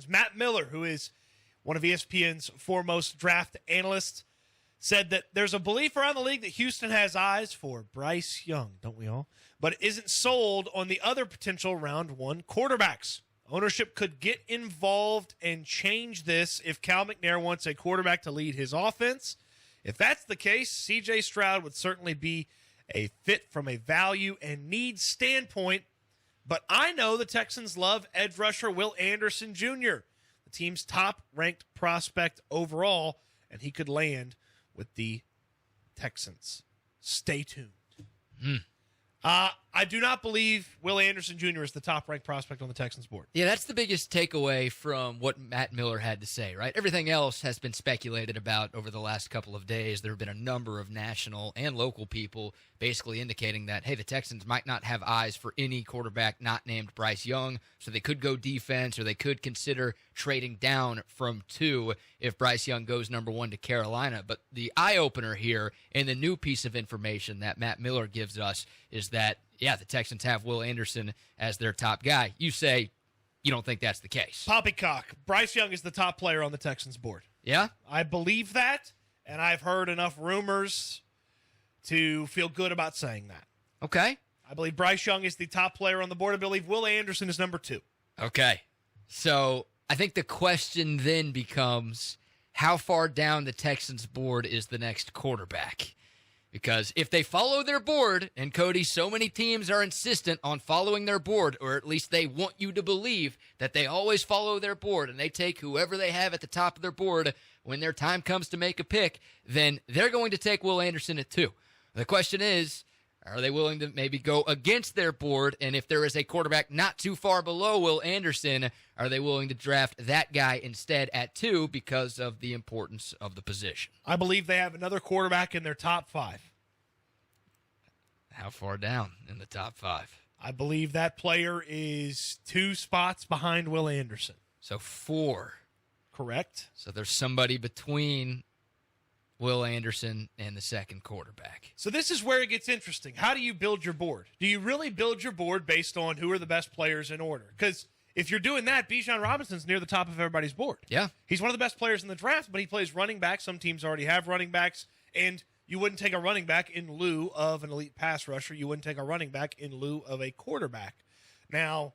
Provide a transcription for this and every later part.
Matt Miller, who is one of ESPN's foremost draft analysts, said that there's a belief around the league that Houston has eyes for Bryce Young, don't we all? But isn't sold on the other potential round one quarterbacks. Ownership could get involved and change this if Cal McNair wants a quarterback to lead his offense. If that's the case, C.J. Stroud would certainly be a fit from a value and need standpoint. But I know the Texans love edge rusher Will Anderson Jr., the team's top-ranked prospect overall, and he could land with the Texans. Stay tuned. I do not believe Will Anderson Jr. is the top-ranked prospect on the Texans board. Yeah, that's the biggest takeaway from what Matt Miller had to say, right? Everything else has been speculated about over the last couple of days. There have been a number of national and local people basically indicating that, hey, the Texans might not have eyes for any quarterback not named Bryce Young, so they could go defense or they could consider trading down from 2 if Bryce Young goes number 1 to Carolina. But the eye-opener here and the new piece of information that Matt Miller gives us is that, yeah, the Texans have Will Anderson as their top guy. You say you don't think that's the case. Poppycock. Bryce Young is the top player on the Texans board. Yeah? I believe that, and I've heard enough rumors to feel good about saying that. Okay. I believe Bryce Young is the top player on the board. I believe Will Anderson is number 2. Okay. So I think the question then becomes, how far down the Texans board is the next quarterback? Because if they follow their board, and Cody, so many teams are insistent on following their board, or at least they want you to believe that they always follow their board, and they take whoever they have at the top of their board when their time comes to make a pick, then they're going to take Will Anderson at 2. The question is, are they willing to maybe go against their board? And if there is a quarterback not too far below Will Anderson, are they willing to draft that guy instead at 2 because of the importance of the position? I believe they have another quarterback in their top 5. How far down in the top 5? I believe that player is 2 spots behind Will Anderson. So 4. Correct. So there's somebody between Will Anderson and the second quarterback. So this is where it gets interesting. How do you build your board? Do you really build your board based on who are the best players in order? Because if you're doing that, Bijan Robinson's near the top of everybody's board. Yeah. He's one of the best players in the draft, but he plays running back. Some teams already have running backs, and you wouldn't take a running back in lieu of an elite pass rusher. You wouldn't take a running back in lieu of a quarterback. Now,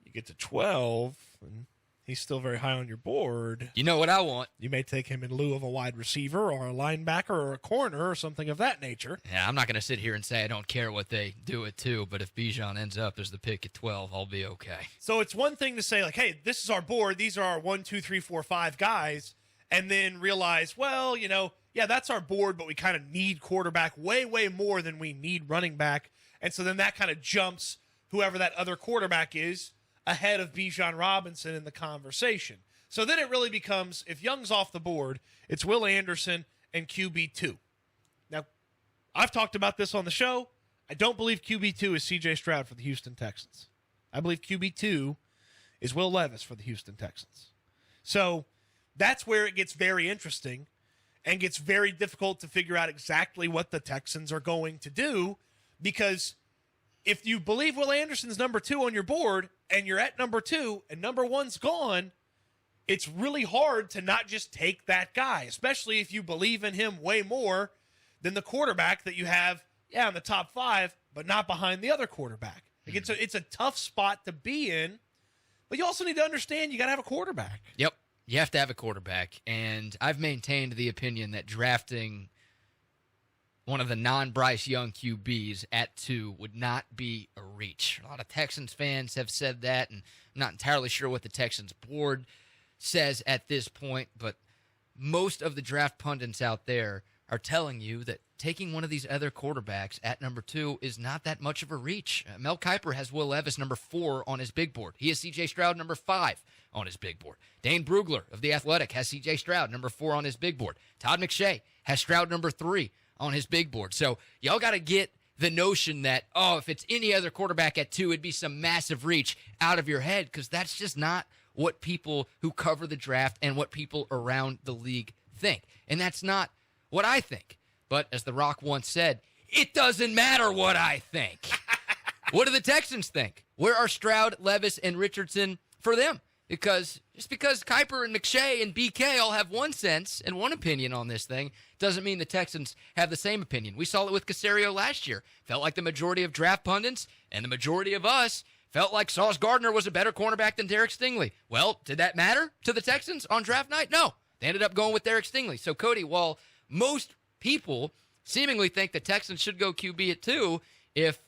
you get to 12, and he's still very high on your board. You know what I want? You may take him in lieu of a wide receiver or a linebacker or a corner or something of that nature. Yeah, I'm not going to sit here and say I don't care what they do at 2, but if Bijan ends up as the pick at 12, I'll be okay. So it's one thing to say, like, hey, this is our board. These are our 1, 2, 3, 4, 5 guys, and then realize, well, you know, yeah, that's our board, but we kind of need quarterback way, way more than we need running back. And so then that kind of jumps whoever that other quarterback is ahead of Bijan Robinson in the conversation. So then it really becomes, if Young's off the board, it's Will Anderson and QB2. Now, I've talked about this on the show. I don't believe QB2 is C.J. Stroud for the Houston Texans. I believe QB2 is Will Levis for the Houston Texans. So that's where it gets very interesting and gets very difficult to figure out exactly what the Texans are going to do, because if you believe Will Anderson's number 2 on your board and you're at number 2 and number 1's gone, it's really hard to not just take that guy, especially if you believe in him way more than the quarterback that you have, in the top 5, but not behind the other quarterback. Like it's a tough spot to be in, but you also need to understand you got to have a quarterback. Yep. You have to have a quarterback, and I've maintained the opinion that drafting one of the non-Bryce Young QBs at 2 would not be a reach. A lot of Texans fans have said that, and I'm not entirely sure what the Texans board says at this point, but most of the draft pundits out there are telling you that taking one of these other quarterbacks at number 2 is not that much of a reach. Mel Kiper has Will Levis number 4 on his big board. He has C.J. Stroud number 5 on his big board. Dane Brugler of The Athletic has C.J. Stroud number 4 on his big board. Todd McShay has Stroud number 3 on his big board. So y'all got to get the notion that, if it's any other quarterback at 2, it'd be some massive reach out of your head, because that's just not what people who cover the draft and what people around the league think. And that's not what I think. But as The Rock once said, it doesn't matter what I think. What do the Texans think? Where are Stroud, Levis, and Richardson for them? Because just because Kuiper and McShay and BK all have one sense and one opinion on this thing doesn't mean the Texans have the same opinion. We saw it with Caserio last year. Felt like the majority of draft pundits and the majority of us felt like Sauce Gardner was a better cornerback than Derek Stingley. Well, did that matter to the Texans on draft night? No. They ended up going with Derek Stingley. So, Cody, while most people seemingly think the Texans should go QB at 2, if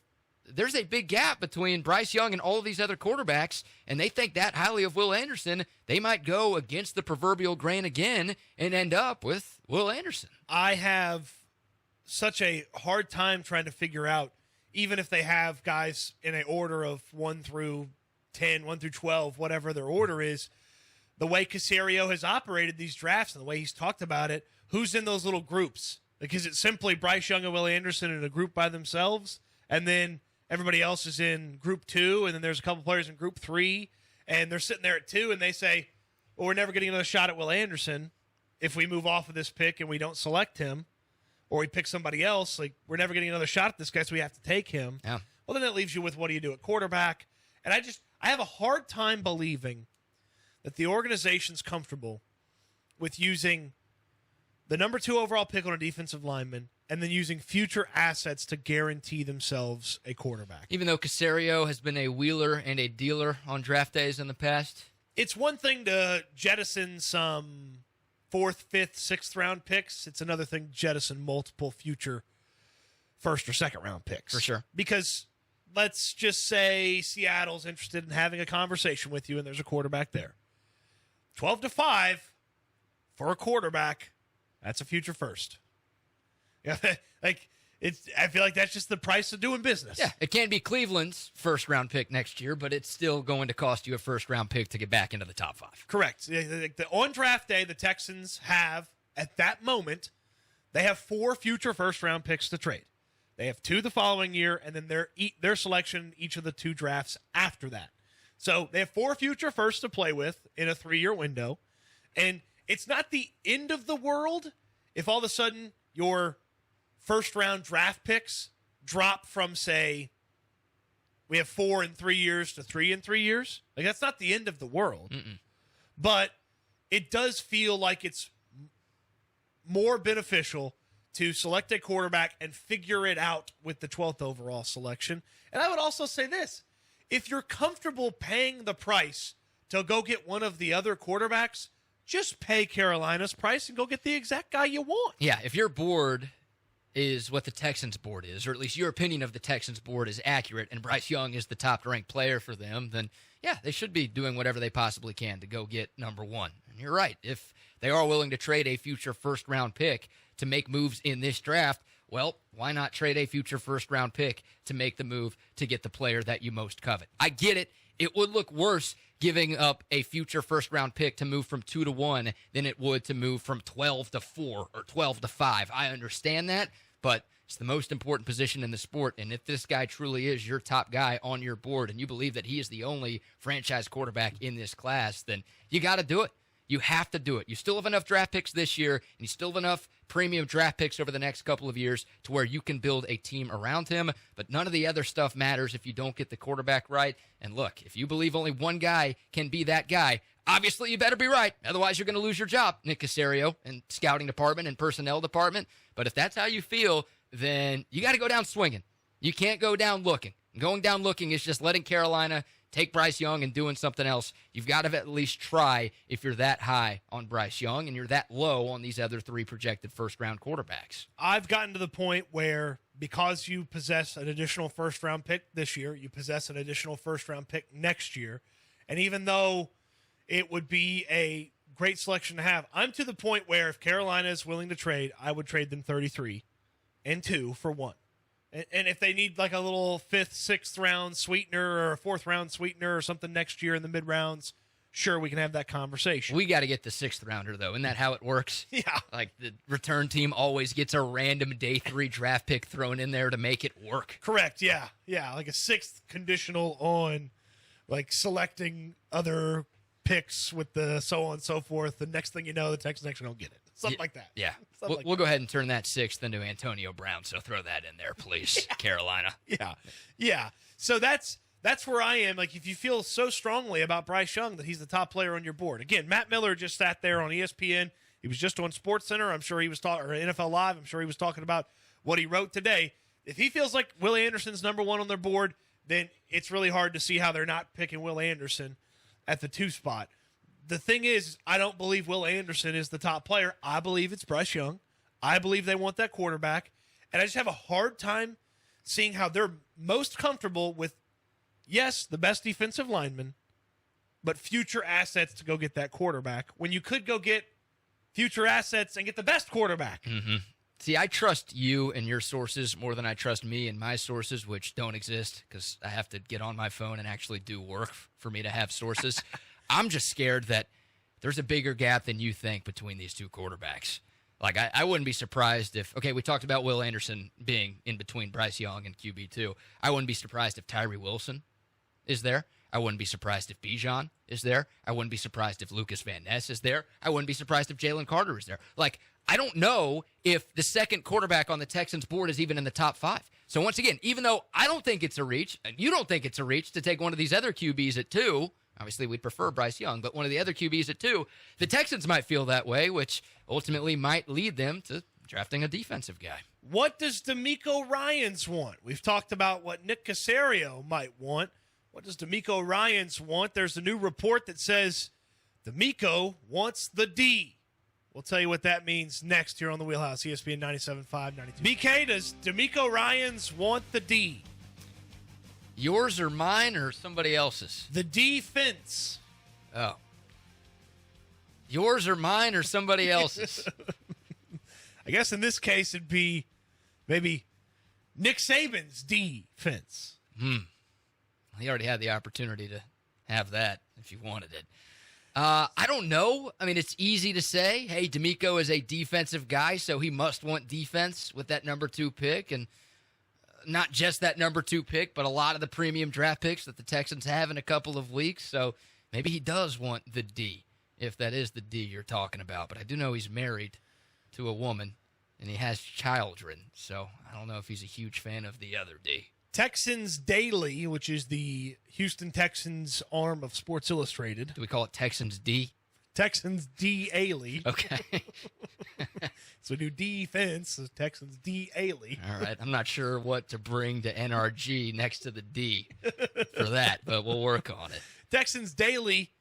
there's a big gap between Bryce Young and all of these other quarterbacks, and they think that highly of Will Anderson, they might go against the proverbial grain again and end up with Will Anderson. I have such a hard time trying to figure out, even if they have guys in an order of 1 through 10, 1 through 12, whatever their order is, the way Caserio has operated these drafts and the way he's talked about it, who's in those little groups? Like, is it simply Bryce Young and Will Anderson in a group by themselves, and then everybody else is in group 2, and then there's a couple players in group 3, and they're sitting there at 2, and they say, well, we're never getting another shot at Will Anderson if we move off of this pick and we don't select him, or we pick somebody else. Like, we're never getting another shot at this guy, so we have to take him. Yeah. Well, then that leaves you with, what do you do at quarterback? And I have a hard time believing that the organization's comfortable with using the number 2 overall pick on a defensive lineman and then using future assets to guarantee themselves a quarterback. Even though Caserio has been a wheeler and a dealer on draft days in the past? It's one thing to jettison some 4th, 5th, 6th round picks. It's another thing to jettison multiple future 1st or 2nd round picks. For sure. Because let's just say Seattle's interested in having a conversation with you and there's a quarterback there. 12-5 for a quarterback, that's a future first. Yeah, like I feel like that's just the price of doing business. Yeah, it can be Cleveland's first-round pick next year, but it's still going to cost you a first-round pick to get back into the top 5. Correct. On draft day, the Texans have, at that moment, they have 4 future first-round picks to trade. They have 2 the following year, and then their selection each of the 2 drafts after that. So they have 4 future firsts to play with in a 3-year window, and it's not the end of the world if all of a sudden your first-round draft picks drop from, say, we have 4 in 3 years to 3 in 3 years. Like, that's not the end of the world. But it does feel like it's more beneficial to select a quarterback and figure it out with the 12th overall selection. And I would also say this. If you're comfortable paying the price to go get one of the other quarterbacks, just pay Carolina's price and go get the exact guy you want. Yeah, if your board is what the Texans board is, or at least your opinion of the Texans board is accurate, and Bryce Young is the top-ranked player for them, then, yeah, they should be doing whatever they possibly can to go get number 1. And you're right. If they are willing to trade a future first-round pick to make moves in this draft, well, why not trade a future first-round pick to make the move to get the player that you most covet? I get it. It would look worse giving up a future first-round pick to move from 2 to 1 than it would to move from 12 to 4 or 12 to 5. I understand that, but it's the most important position in the sport, and if this guy truly is your top guy on your board and you believe that he is the only franchise quarterback in this class, then you got to do it. You have to do it. You still have enough draft picks this year, and you still have enough premium draft picks over the next couple of years to where you can build a team around him, but none of the other stuff matters if you don't get the quarterback right. And look, if you believe only one guy can be that guy, obviously you better be right. Otherwise, you're going to lose your job, Nick Caserio, and scouting department and personnel department. But if that's how you feel, then you got to go down swinging. You can't go down looking. Going down looking is just letting Carolina take Bryce Young and doing something else. You've got to at least try if you're that high on Bryce Young and you're that low on these other 3 projected first-round quarterbacks. I've gotten to the point where, because you possess an additional first-round pick this year, you possess an additional first-round pick next year, and even though it would be a great selection to have, I'm to the point where if Carolina is willing to trade, I would trade them 33 and 2 for 1. And if they need like a little 5th, 6th round sweetener or a 4th round sweetener or something next year in the mid rounds, sure, we can have that conversation. We got to get the 6th rounder, though. Isn't that how it works? Yeah. Like the return team always gets a random day 3 draft pick thrown in there to make it work. Correct. Yeah. Yeah. Like a 6th conditional on like selecting other picks with the so on and so forth. The next thing you know, the Texans actually don't get it. Something like that. Yeah. We'll go ahead and turn that 6th into Antonio Brown. So throw that in there, please, Carolina. Yeah. Yeah. So that's that's where I am. Like, if you feel so strongly about Bryce Young that he's the top player on your board. Again, Matt Miller just sat there on ESPN. He was just on SportsCenter. I'm sure he was talking, or NFL Live. I'm sure he was talking about what he wrote today. If he feels like Will Anderson's number one on their board, then it's really hard to see how they're not picking Will Anderson at the 2 spot. The thing is, I don't believe Will Anderson is the top player. I believe it's Bryce Young. I believe they want that quarterback. And I just have a hard time seeing how they're most comfortable with, yes, the best defensive lineman, but future assets to go get that quarterback when you could go get future assets and get the best quarterback. Mm-hmm. See, I trust you and your sources more than I trust me and my sources, which don't exist because I have to get on my phone and actually do work for me to have sources. I'm just scared that there's a bigger gap than you think between these 2 quarterbacks. Like, I wouldn't be surprised if, okay, we talked about Will Anderson being in between Bryce Young and QB2. I wouldn't be surprised if Tyree Wilson is there. I wouldn't be surprised if Bijan is there. I wouldn't be surprised if Lucas Van Ness is there. I wouldn't be surprised if Jalen Carter is there. Like, I don't know if the second quarterback on the Texans board is even in the top 5. So once again, even though I don't think it's a reach, and you don't think it's a reach to take one of these other QBs at 2, obviously we'd prefer Bryce Young, but one of the other QBs at 2, the Texans might feel that way, which ultimately might lead them to drafting a defensive guy. What does DeMeco Ryans want? We've talked about what Nick Caserio might want. What does DeMeco Ryans want? There's a new report that says DeMeco wants the D. We'll tell you what that means next here on the Wheelhouse, ESPN 97.5, 92. BK, does DeMeco Ryans want the D? Yours or mine or somebody else's? The defense. Oh. Yours or mine or somebody else's? I guess in this case it'd be maybe Nick Saban's defense. He already had the opportunity to have that if you wanted it. I don't know. I mean, it's easy to say, hey, DeMeco is a defensive guy, so he must want defense with that number 2 pick. And not just that number 2 pick, but a lot of the premium draft picks that the Texans have in a couple of weeks. So maybe he does want the D, if that is the D you're talking about. But I do know he's married to a woman, and he has children. So I don't know if he's a huge fan of the other D. Texans Daily, which is the Houston Texans arm of Sports Illustrated. Do we call it Texans D? Texans D-Ailey. Okay. So new defense, so Texans D-Ailey. All right. I'm not sure what to bring to NRG next to the D for that, but we'll work on it. Texans Daily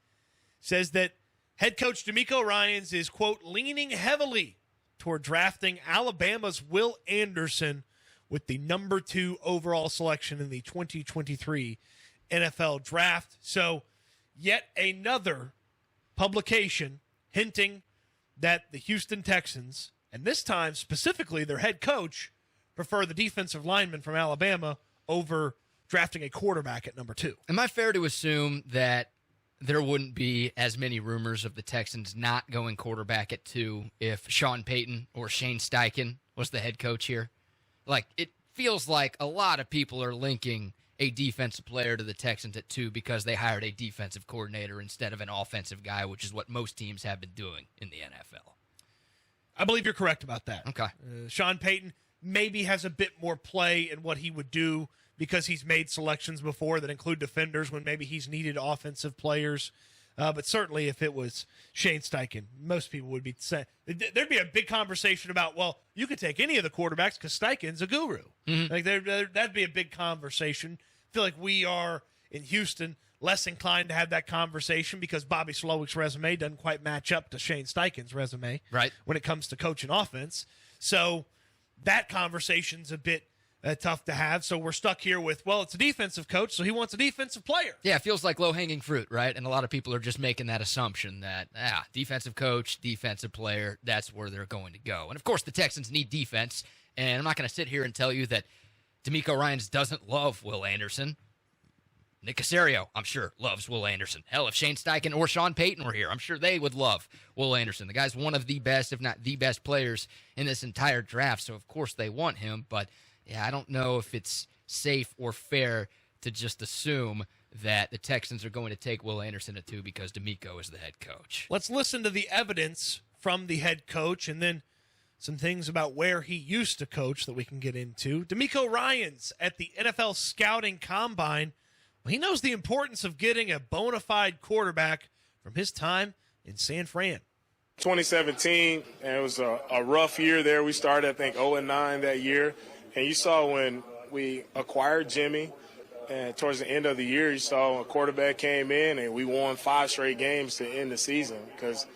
says that head coach DeMeco Ryans is, quote, leaning heavily toward drafting Alabama's Will Anderson with the number 2 overall selection in the 2023 NFL Draft. So yet another publication hinting that the Houston Texans, and this time specifically their head coach, prefer the defensive lineman from Alabama over drafting a quarterback at number 2. Am I fair to assume that there wouldn't be as many rumors of the Texans not going quarterback at 2 if Sean Payton or Shane Steichen was the head coach here? Like, it feels like a lot of people are linking a defensive player to the Texans at 2 because they hired a defensive coordinator instead of an offensive guy, which is what most teams have been doing in the NFL. I believe you're correct about that. Okay. Sean Payton maybe has a bit more play in what he would do because he's made selections before that include defenders when maybe he's needed offensive players. But certainly if it was Shane Steichen, most people would be saying there'd be a big conversation about, well, you could take any of the quarterbacks because Steichen's a guru. Mm-hmm. Like that'd be a big conversation. I feel like we are in Houston less inclined to have that conversation because Bobby Slowick's resume doesn't quite match up to Shane Steichen's resume right when it comes to coaching offense. So that conversation's a bit tough to have. So we're stuck here with, well, it's a defensive coach, so he wants a defensive player. Yeah, it feels like low-hanging fruit, right? And a lot of people are just making that assumption that, defensive coach, defensive player, that's where they're going to go. And, of course, the Texans need defense, and I'm not going to sit here and tell you that DeMeco Ryans doesn't love Will Anderson. Nick Caserio, I'm sure, loves Will Anderson. Hell, if Shane Steichen or Sean Payton were here, I'm sure they would love Will Anderson. The guy's one of the best, if not the best players in this entire draft, so of course they want him. But, yeah, I don't know if it's safe or fair to just assume that the Texans are going to take Will Anderson at 2 because DeMeco is the head coach. Let's listen to the evidence from the head coach and then some things about where he used to coach that we can get into. DeMeco Ryans at the NFL Scouting Combine Well, he knows the importance of getting a bona fide quarterback from his time in San Fran. 2017, and it was a rough year there. We started, I think, 0-9 that year. And you saw when we acquired Jimmy, and towards the end of the year, you saw a quarterback came in, and we won 5 straight games to end the season because,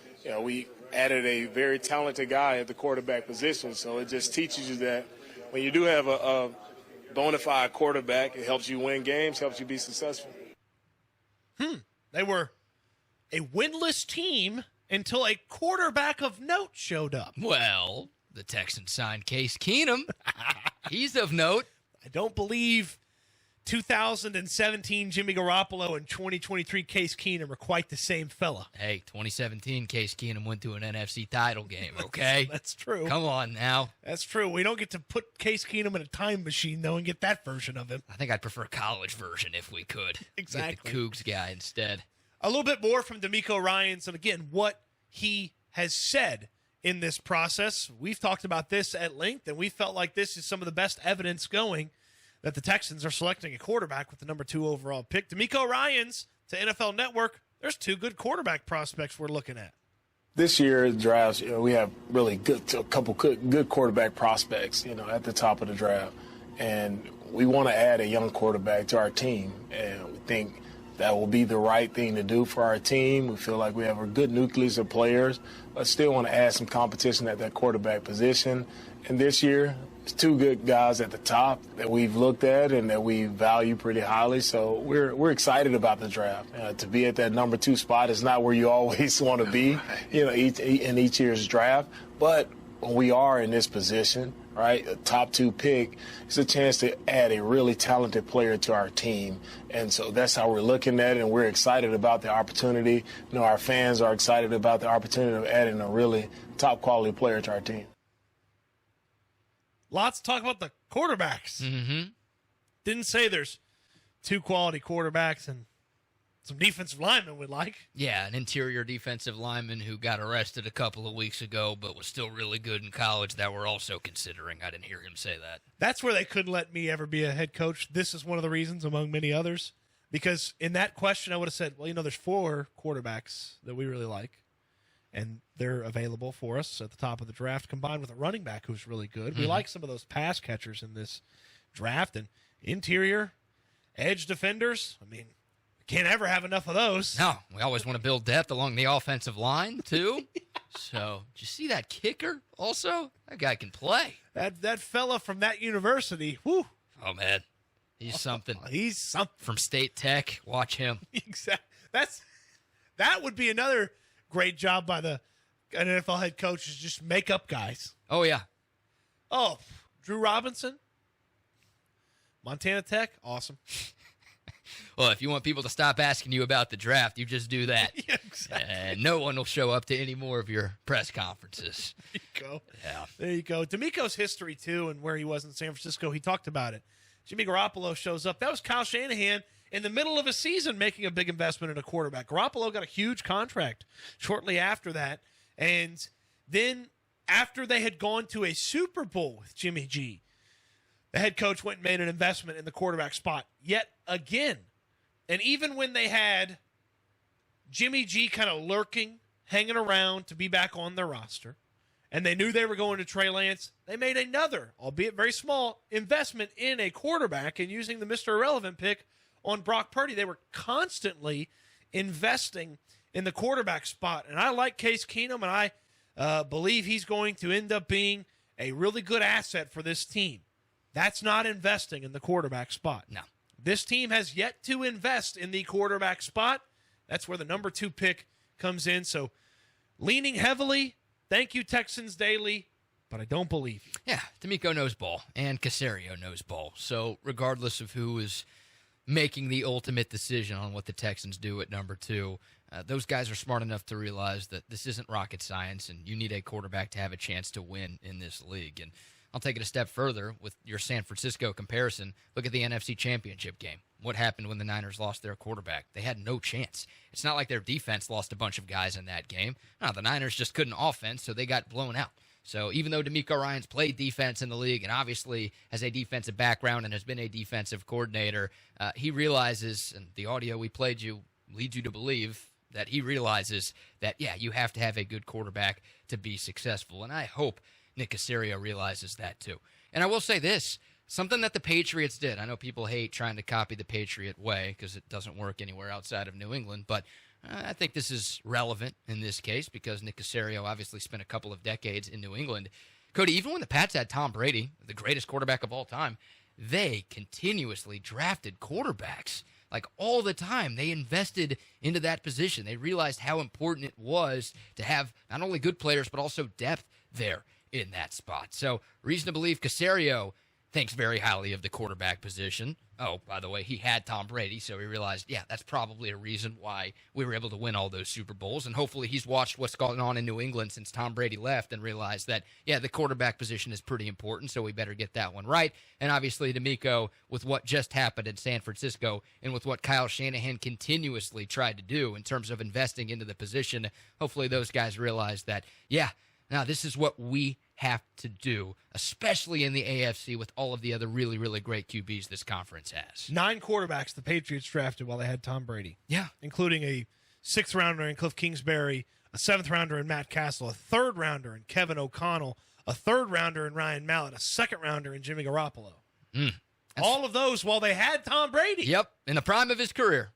we added a very talented guy at the quarterback position. So it just teaches you that when you do have a bona fide quarterback, it helps you win games, helps you be successful. They were a winless team until a quarterback of note showed up. Well, the Texans signed Case Keenum. He's of note. I don't believe 2017 Jimmy Garoppolo and 2023 Case Keenum are quite the same fella. Hey, 2017 Case Keenum went to an NFC title game, okay? That's true. Come on now. That's true. We don't get to put Case Keenum in a time machine, though, and get that version of him. I think I'd prefer college version if we could. Exactly. Get the Cougs guy instead. A little bit more from DeMeco Ryans, and again, what he has said in this process. We've talked about this at length, and we felt like this is some of the best evidence going that the Texans are selecting a quarterback with the number 2 overall pick. DeMeco Ryans to NFL Network. There's 2 good quarterback prospects we're looking at. This year's draft, we have really a couple good quarterback prospects, at the top of the draft. And we want to add a young quarterback to our team. And we think that will be the right thing to do for our team. We feel like we have a good nucleus of players, but still want to add some competition at that quarterback position. And this year, there's 2 good guys at the top that we've looked at and that we value pretty highly. So we're excited about the draft. To be at that number 2 spot is not where you always want to be, in each year's draft. But when we are in this position, right, a top 2 pick, it's a chance to add a really talented player to our team. And so that's how we're looking at it, and we're excited about the opportunity. Our fans are excited about the opportunity of adding a really top-quality player to our team. Lots to talk about the quarterbacks. Mm-hmm. Didn't say there's 2 quality quarterbacks and some defensive linemen we'd like. Yeah, an interior defensive lineman who got arrested a couple of weeks ago but was still really good in college that we're also considering. I didn't hear him say that. That's where they couldn't let me ever be a head coach. This is one of the reasons, among many others, because in that question I would have said, well, there's 4 quarterbacks that we really like, and they're available for us at the top of the draft, combined with a running back who's really good. Mm-hmm. We like some of those pass catchers in this draft, and interior edge defenders. Can't ever have enough of those. No, we always want to build depth along the offensive line, too. So, did you see that kicker also? That guy can play. That fella from that university, whew. Oh, man. He's something. He's something. From State Tech. Watch him. Exactly. That would be another great job by an NFL head coach, is just make up guys. Oh, yeah. Oh, Drew Robinson, Montana Tech, awesome. Well, if you want people to stop asking you about the draft, you just do that. Yeah, exactly. And no one will show up to any more of your press conferences. There you go. Yeah. There you go. DeMeco's history, too, and where he was in San Francisco, he talked about it. Jimmy Garoppolo shows up. That was Kyle Shanahan in the middle of a season making a big investment in a quarterback. Garoppolo got a huge contract shortly after that. And then after they had gone to a Super Bowl with Jimmy G, the head coach went and made an investment in the quarterback spot yet again. And even when they had Jimmy G kind of lurking, hanging around to be back on their roster, and they knew they were going to Trey Lance, they made another, albeit very small, investment in a quarterback and using the Mr. Irrelevant pick on Brock Purdy. They were constantly investing in the quarterback spot. And I like Case Keenum, and I believe he's going to end up being a really good asset for this team. That's not investing in the quarterback spot. No. This team has yet to invest in the quarterback spot. That's where the number 2 pick comes in. So leaning heavily, thank you, Texans Daily, but I don't believe you. Yeah, DeMeco knows ball, and Caserio knows ball. So regardless of who is making the ultimate decision on what the Texans do at number 2, those guys are smart enough to realize that this isn't rocket science, and you need a quarterback to have a chance to win in this league. And I'll take it a step further with your San Francisco comparison. Look at the NFC Championship game. What happened when the Niners lost their quarterback? They had no chance. It's not like their defense lost a bunch of guys in that game. No, the Niners just couldn't offense, so they got blown out. So even though DeMeco Ryans played defense in the league and obviously has a defensive background and has been a defensive coordinator, he realizes, and the audio we played you leads you to believe that he realizes that, yeah, you have to have a good quarterback to be successful. And I hope Nick Caserio realizes that too. And I will say this, something that the Patriots did. I know people hate trying to copy the Patriot way because it doesn't work anywhere outside of New England, but I think this is relevant in this case because Nick Caserio obviously spent a couple of decades in New England. Cody, even when the Pats had Tom Brady, the greatest quarterback of all time, they continuously drafted quarterbacks. Like all the time, they invested into that position. They realized how important it was to have not only good players, but also depth there in that spot. So reason to believe Caserio thinks very highly of the quarterback position. Oh, by the way, he had Tom Brady, so he realized, yeah, that's probably a reason why we were able to win all those Super Bowls. And hopefully he's watched what's going on in New England since Tom Brady left and realized that, yeah, the quarterback position is pretty important, so we better get that one right. And obviously DeMeco, with what just happened in San Francisco and with what Kyle Shanahan continuously tried to do in terms of investing into the position, hopefully those guys realize that, yeah, now this is what we have to do, especially in the AFC with all of the other really, really great QBs this conference has. 9 quarterbacks the Patriots drafted while they had Tom Brady. Yeah. Including a 6th rounder in Cliff Kingsbury, a 7th rounder in Matt Castle, a 3rd rounder in Kevin O'Connell, a 3rd rounder in Ryan Mallett, a 2nd rounder in Jimmy Garoppolo. All of those while they had Tom Brady. Yep, in the prime of his career.